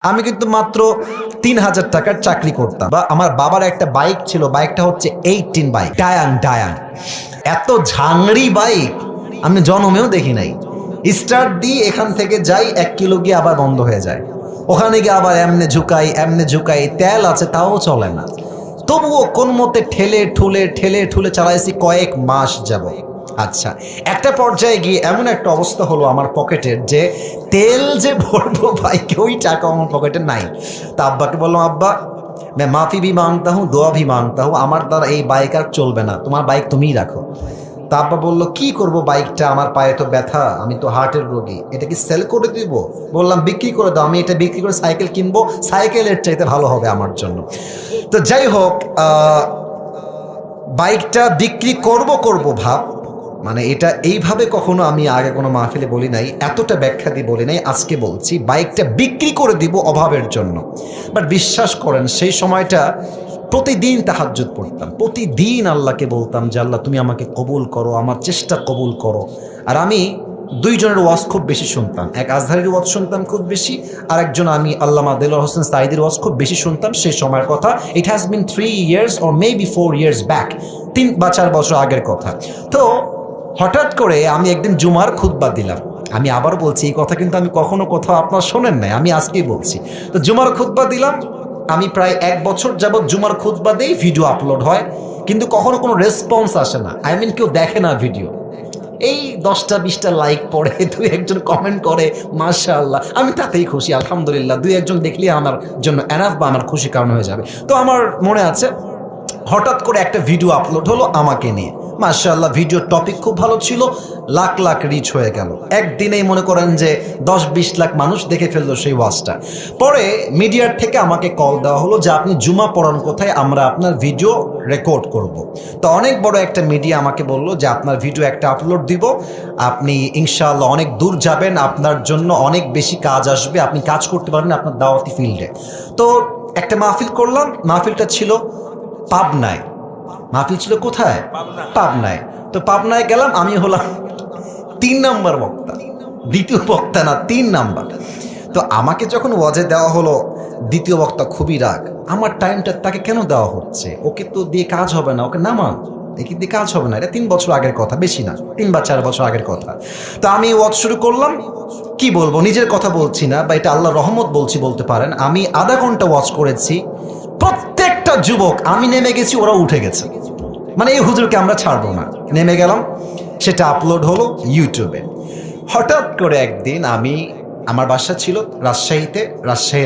আমি কিন্তু মাত্র ৩,০০০ টাকার চাকরি করতাম, বা আমার বাবার একটা বাইক ছিল, বাইকটা হচ্ছে 18 বাইক, ডায়াং। এত ঝাংরি বাইক আমি জন্মেও দেখি নাই। স্টার্ট দিয়ে এখান থেকে যাই 1 কিলো গিয়ে আবার বন্ধ হয়ে যায়, ওখানে গিয়ে আবার এমনে ঝুকাই, তেল আছে তাও চলে না। তবুও কোন মতে ঠেলে ঠুলে চালাইছি কয়েক মাস যাব। আচ্ছা, একটা পর্যায়ে গিয়ে এমন একটা অবস্থা হলো আমার পকেটের, যে তেল যে ভরবো বাইকে ওই টাকা আমার পকেটে নাই। তা আব্বাকে বললাম, আব্বা मैं माफ़ी भी मांगता हूँ, দোয়া भी मांगता हूँ, আমার দ্বারা এই বাইক আর চলবে না, তোমার বাইক তুমিই রাখো। তা আব্বা বললো, কি করব বাইকটা, আমার পায়ে তো ব্যথা, আমি তো হার্টের রোগী, এটা কি সেল করে দিব? বললাম, বিক্রি করে দাও, আমি এটা বিক্রি করে সাইকেল কিনবো, সাইকেলের চাইতে ভালো হবে আমার জন্য। তো যাই হোক, বাইকটা বিক্রি করব ভাব, মানে এটা এইভাবে কখনো আমি আগে কোনো মাহফিলে বলি নাই, এতটা ব্যাখ্যা দিয়ে বলি নাই, আজকে বলছি বাইকটা বিক্রি করে দিব অভাবের জন্য। বাট বিশ্বাস করেন, সেই সময়টা প্রতিদিন তাহাজ্জুদ পড়তাম, প্রতিদিন আল্লাহকে বলতাম যে আল্লাহ তুমি আমাকে কবুল করো, আমার চেষ্টা কবুল করো। আর আমি দুইজনের ওয়াজ খুব বেশি শুনতাম, এক আজহারের ওয়াজ শুনতাম খুব বেশি, আর একজন আমি আল্লামা দেলোয়ার হোসেন সাঈদীর ওয়াজ খুব বেশি শুনতাম সেই সময়ের কথা। It has been 3 years or maybe 4 years back, 3 বা 4 বছর আগের কথা। তো হঠাৎ করে আমি একদিন জুমার খুতবা দিলাম, আমি আবার বলছি এই কথা কিন্তু আমি কখনো কোথাও আপনার শোনেন নাই, আমি আজকেই বলছি। তো জুমার খুতবা দিলাম, আমি প্রায় 1 বছর যাবৎ জুমার খুতবা দিই, ভিডিও আপলোড হয়, কিন্তু কখনো কোনো রেসপন্স আসে না, আই মিন কেউ দেখে না ভিডিও। এই 10টা-20টা লাইক পড়ে, 2-1জন কমেন্ট করে মাশাআল্লাহ, আমি তাতেই খুশি, আলহামদুলিল্লাহ, 2-1জন দেখলে আমার জন্য এনাফ, বা আমার খুশি কারণ হয়ে যাবে। তো আমার মনে আছে, হঠাৎ করে একটা ভিডিও আপলোড হলো আমাকে নিয়ে, মাশাআল্লাহ, ভিডিওর টপিক খুব ভালো ছিল, লাখ লাখ রিচ হয়ে গেল, একদিনেই মনে করেন যে 10-20 লাখ মানুষ দেখে ফেললো সেই ওয়াজটা। পরে মিডিয়ার থেকে আমাকে কল দেওয়া হলো যে আপনি জুমা পড়ান কোথায়, আমরা আপনার ভিডিও রেকর্ড করব। তো অনেক বড় একটা মিডিয়া আমাকে বলল যে আপনার ভিডিও একটা আপলোড দিব, আপনি ইনশাআল্লাহ অনেক দূর যাবেন, আপনার জন্য অনেক বেশি কাজ আসবে, আপনি কাজ করতে পারবেন আপনার দাওয়াতি ফিল্ডে। তো একটা মাহফিল করলাম, মাহফিলটা ছিল পাবনায়। মাহফিল ছিল কোথায়? পাবনায়। তো পাবনায় গেলাম, আমি হলাম 3 নাম্বার বক্তা, দ্বিতীয় বক্তা না, 3 নাম্বার। তো আমাকে যখন ওয়াজে দেওয়া হলো, দ্বিতীয় বক্তা খুবই রাগ, আমার টাইমটা তাকে কেন দেওয়া হচ্ছে, ওকে তো দিয়ে কাজ হবে না, ওকে নামান, একে দিয়ে কাজ হবে না, এটা 3 বছর আগের কথা, বেশি না, 3 বা 4 বছর আগের কথা। তো আমি ওয়াজ শুরু করলাম, কি বলবো, নিজের কথা বলছি না, বা এটা আল্লাহর রহমত বলছি বলতে পারেন। আমি আধা ঘন্টা ওয়াজ করেছি, প্রত্যেকটা যুবক, আমি নেমে গেছি ওরা উঠে গেছে, মানে এই হুজুরকে আমরা ছাড়বো না, নেমে গেলাম। সেটা আপলোড হলো ইউটিউবে। হঠাৎ করে একদিন আমার বাসা ছিল রাজশাহীতে, রাজশাহীর